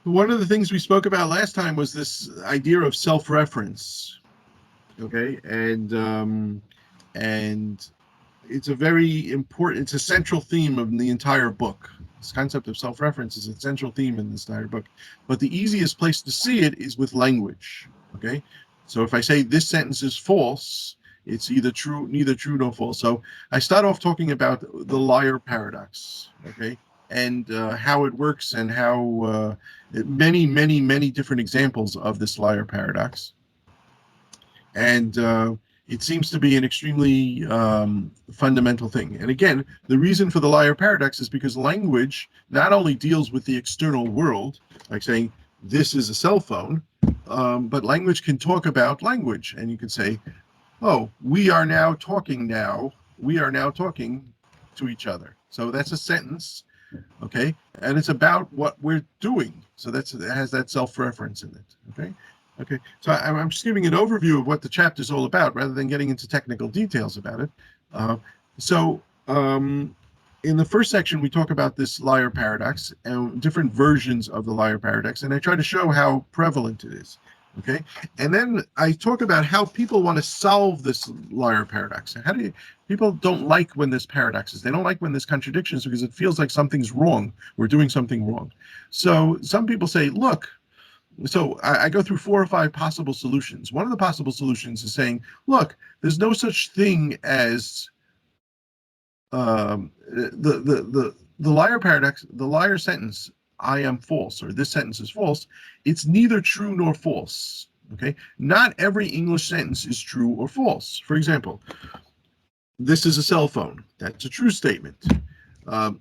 One of the things we spoke about last time was this idea of self-reference. Okay, and it's a very important, it's a central theme of the entire book. This concept of self-reference is a central theme in this entire book. But the easiest place to see it is with language. Okay, so if I say this sentence is false, it's either true, neither true nor false. So I start off talking about the Lair Paradox. Okay, and how it works, and how many different examples of this Lair Paradox. And it seems to be an extremely fundamental thing. And again, the reason for the Lair Paradox is because language not only deals with the external world, like saying this is a cell phone, but language can talk about language. And you can say, oh, we are now talking now. We are now talking to each other. So that's a sentence, okay? And it's about what we're doing. So it has that self-reference in it, okay? Okay, so I'm just giving an overview of what the chapter is all about, rather than getting into technical details about it. Uh, so in the first section, we talk about this Lair Paradox and different versions of the Lair Paradox, and I try to show how prevalent it is. Okay, and then I talk about how people want to solve this Lair Paradox. How do you, people don't like when there's paradoxes. They don't like when there's contradictions because it feels like something's wrong. We're doing something wrong. So some people say, look, so I go through 4 or 5 possible solutions. One of the possible solutions is saying, look, there's no such thing as the Lair Paradox, the Lair sentence, I am false, or this sentence is false. It's neither true nor false. Okay, not every English sentence is true or false. For example, this is a cell phone. That's a true statement.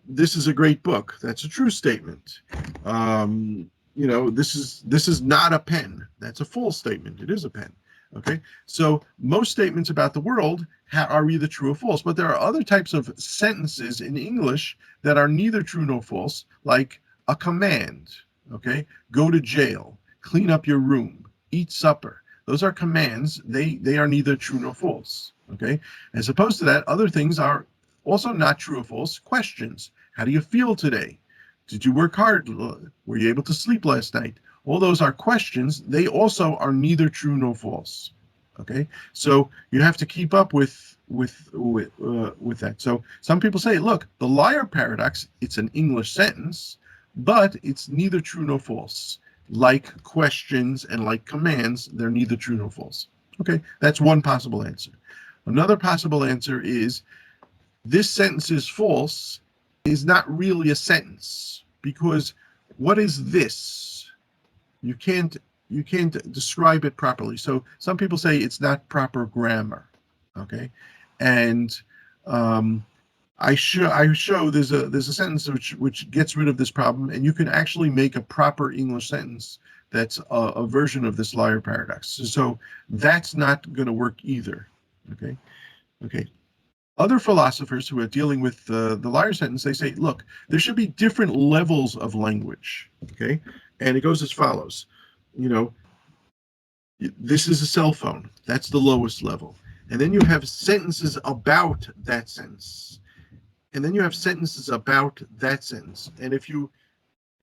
This is a great book. That's a true statement. This is not a pen. That's a false statement. It is a pen. Okay, so most statements about the world are either true or false, but there are other types of sentences in English that are neither true nor false, like a command. Okay, go to jail, clean up your room, eat supper. Those are commands. They are neither true nor false. Okay, as opposed to that, other things are also not true or false. Questions: how do you feel today? Did you work hard? Were you able to sleep last night? All those are questions. They also are neither true nor false. Okay, so you have to keep up with that. So some people say, look, the Lair Paradox, it's an English sentence, but it's neither true nor false. Like questions and like commands, they're neither true nor false. Okay, that's one possible answer. Another possible answer is this sentence is false is not really a sentence, because what is this? You can't describe it properly. So some people say it's not proper grammar. Okay, and I show there's a sentence which gets rid of this problem, and you can actually make a proper English sentence that's a version of this Lair Paradox. So that's not going to work either. Okay, okay. Other philosophers who are dealing with the Lair sentence, they say, look, there should be different levels of language. Okay, and it goes as follows. This is a cell phone. That's the lowest level. And then you have sentences about that sentence. And then you have sentences about that sentence. And if you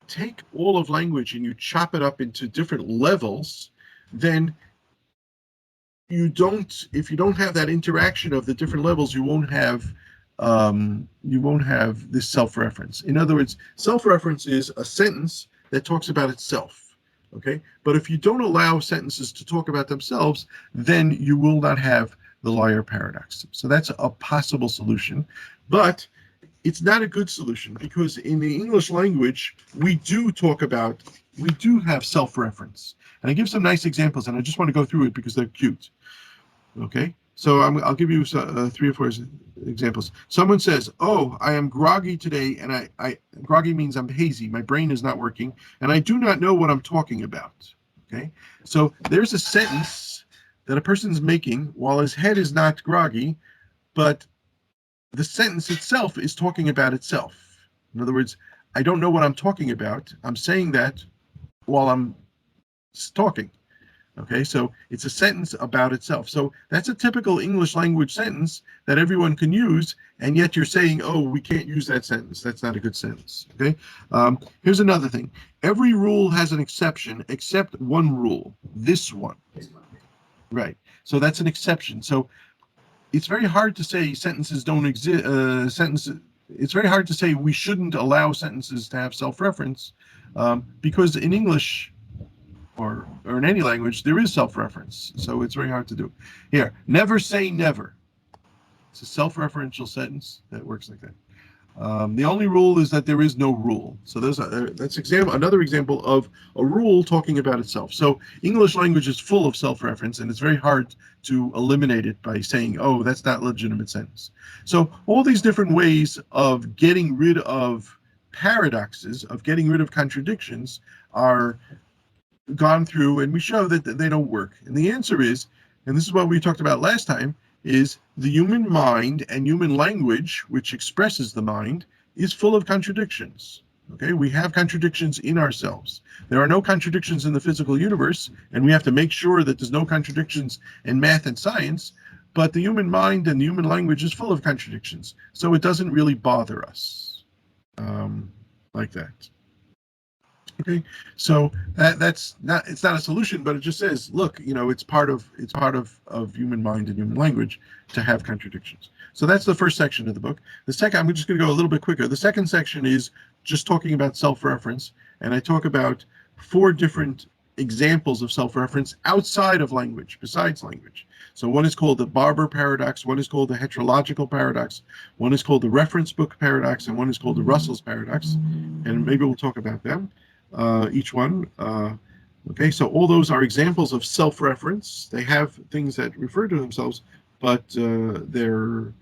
take all of language and you chop it up into different levels, then if you don't have that interaction of the different levels, you won't have this self-reference. In other words, self-reference is a sentence that talks about itself. Okay, but if you don't allow sentences to talk about themselves, then you will not have the Lair Paradox. So that's a possible solution, but it's not a good solution, because in the English language, we do have self-reference. And I give some nice examples, and I just want to go through it because they're cute. Okay, so I'll give you 3 or 4 examples. Someone says, "Oh, I am groggy today, and I groggy means I'm hazy. My brain is not working, and I do not know what I'm talking about." Okay, so there's a sentence that a person's making while his head is not groggy, but the sentence itself is talking about itself. In other words, I don't know what I'm talking about. I'm saying that while I'm talking. Okay, so it's a sentence about itself. So that's a typical English language sentence that everyone can use, and yet you're saying, oh, we can't use that sentence. That's not a good sentence. Okay, here's another thing. Every rule has an exception except one rule, this one. Right, so that's an exception. So it's very hard to say sentences don't exist. It's very hard to say we shouldn't allow sentences to have self-reference, because in English, or in any language, there is self-reference. So it's very hard to do. Here, never say never. It's a self-referential sentence that works like that. The only rule is that there is no rule. So that's another example of a rule talking about itself. So English language is full of self-reference, and it's very hard to eliminate it by saying, oh, that's not a legitimate sentence. So all these different ways of getting rid of paradoxes, of getting rid of contradictions, are gone through, and we show that they don't work. And the answer is, and this is what we talked about last time, is the human mind and human language, which expresses the mind, is full of contradictions. Okay, we have contradictions in ourselves. There are no contradictions in the physical universe, and we have to make sure that there's no contradictions in math and science, but the human mind and the human language is full of contradictions. So it doesn't really bother us like that. Okay, so it's not a solution, but it just says, look, it's part of human mind and human language to have contradictions. So that's the first section of the book. The second, I'm just going to go a little bit quicker. The second section is just talking about self-reference, and I talk about 4 different examples of self-reference outside of language, besides language. So one is called the Barber Paradox, one is called the Heterological Paradox, one is called the Reference Book Paradox, and one is called the Russell's Paradox, and maybe we'll talk about them. Each one. Okay, so all those are examples of self-reference. They have things that refer to themselves, but they're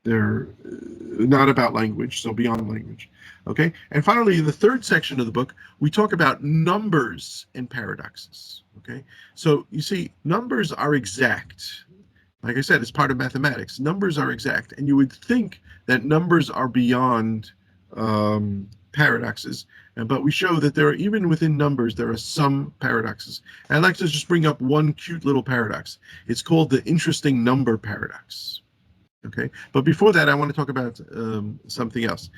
not about language, so beyond language. Okay, and finally, in the third section of the book, we talk about numbers and paradoxes. Okay, so you see, numbers are exact. Like I said, it's part of mathematics. Numbers are exact, and you would think that numbers are beyond paradoxes, but we show that there are, even within numbers, there are some paradoxes. And I'd like to just bring up one cute little paradox. It's called the interesting number paradox. Okay, but before that, I want to talk about something else.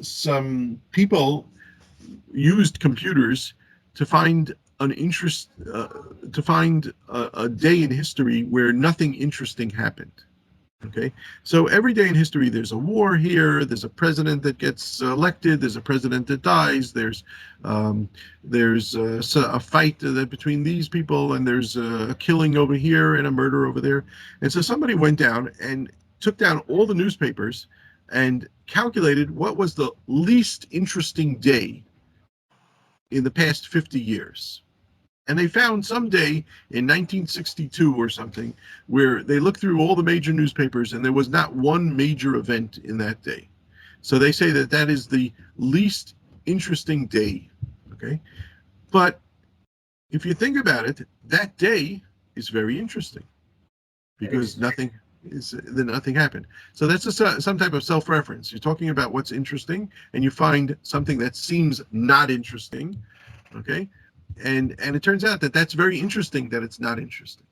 Some people used computers to find a day in history where nothing interesting happened. Okay, so every day in history, there's a war here, there's a president that gets elected, there's a president that dies, there's a fight between these people, and there's a killing over here and a murder over there. And so somebody went down and took down all the newspapers and calculated what was the least interesting day in the past 50 years. And they found some day in 1962 or something where they looked through all the major newspapers and there was not one major event in that day. So they say that that is the least interesting day. Okay, but if you think about it, that day is very interesting because nothing happened. So that's some type of self-reference. You're talking about what's interesting, and you find something that seems not interesting. Okay. And it turns out that that's very interesting that it's not interesting.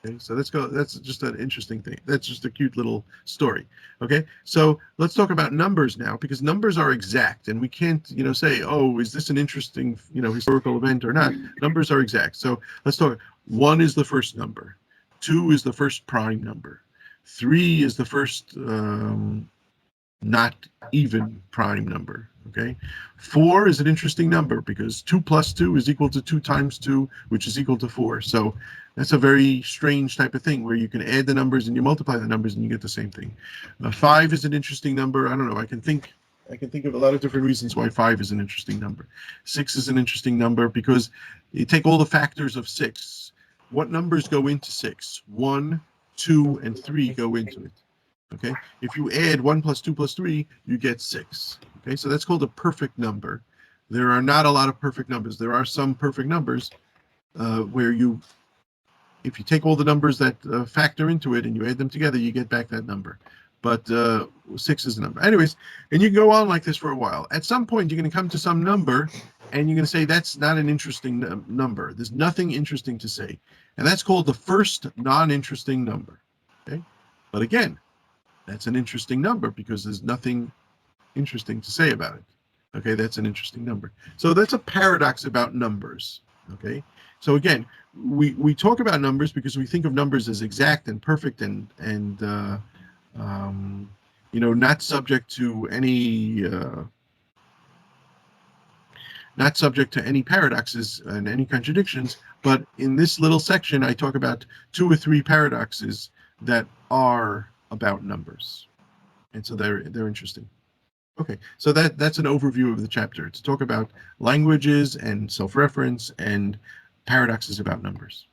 Okay, so that's just an interesting thing. That's just a cute little story. Okay, so let's talk about numbers now, because numbers are exact, and we can't, say, oh, is this an interesting, historical event or not? Numbers are exact. So let's talk. 1 is the first number. 2 is the first prime number. 3 is the first not even prime number. Okay, 4 is an interesting number because 2 plus 2 is equal to 2 times 2, which is equal to 4. So that's a very strange type of thing where you can add the numbers and you multiply the numbers and you get the same thing. 5 is an interesting number. I don't know. I can think of a lot of different reasons why 5 is an interesting number. 6 is an interesting number because you take all the factors of 6. What numbers go into 6? 1, 2, and 3 go into it. Okay, if you add 1 plus 2 plus 3, you get 6. Okay, so that's called a perfect number. There are not a lot of perfect numbers. There are some perfect numbers where if you take all the numbers that factor into it and you add them together, you get back that number. But 6 is the number. Anyways, and you can go on like this for a while. At some point, you're going to come to some number, and you're going to say that's not an interesting number. There's nothing interesting to say, and that's called the first non-interesting number. Okay, but again, that's an interesting number because there's nothing interesting to say about it. Okay, that's an interesting number. So that's a paradox about numbers. Okay, so again, we talk about numbers because we think of numbers as exact and perfect and not subject to any paradoxes and any contradictions. But in this little section, I talk about 2 or 3 paradoxes that are about numbers, and so they're interesting. Okay, so that's an overview of the chapter. To talk about languages and self-reference and paradoxes about numbers.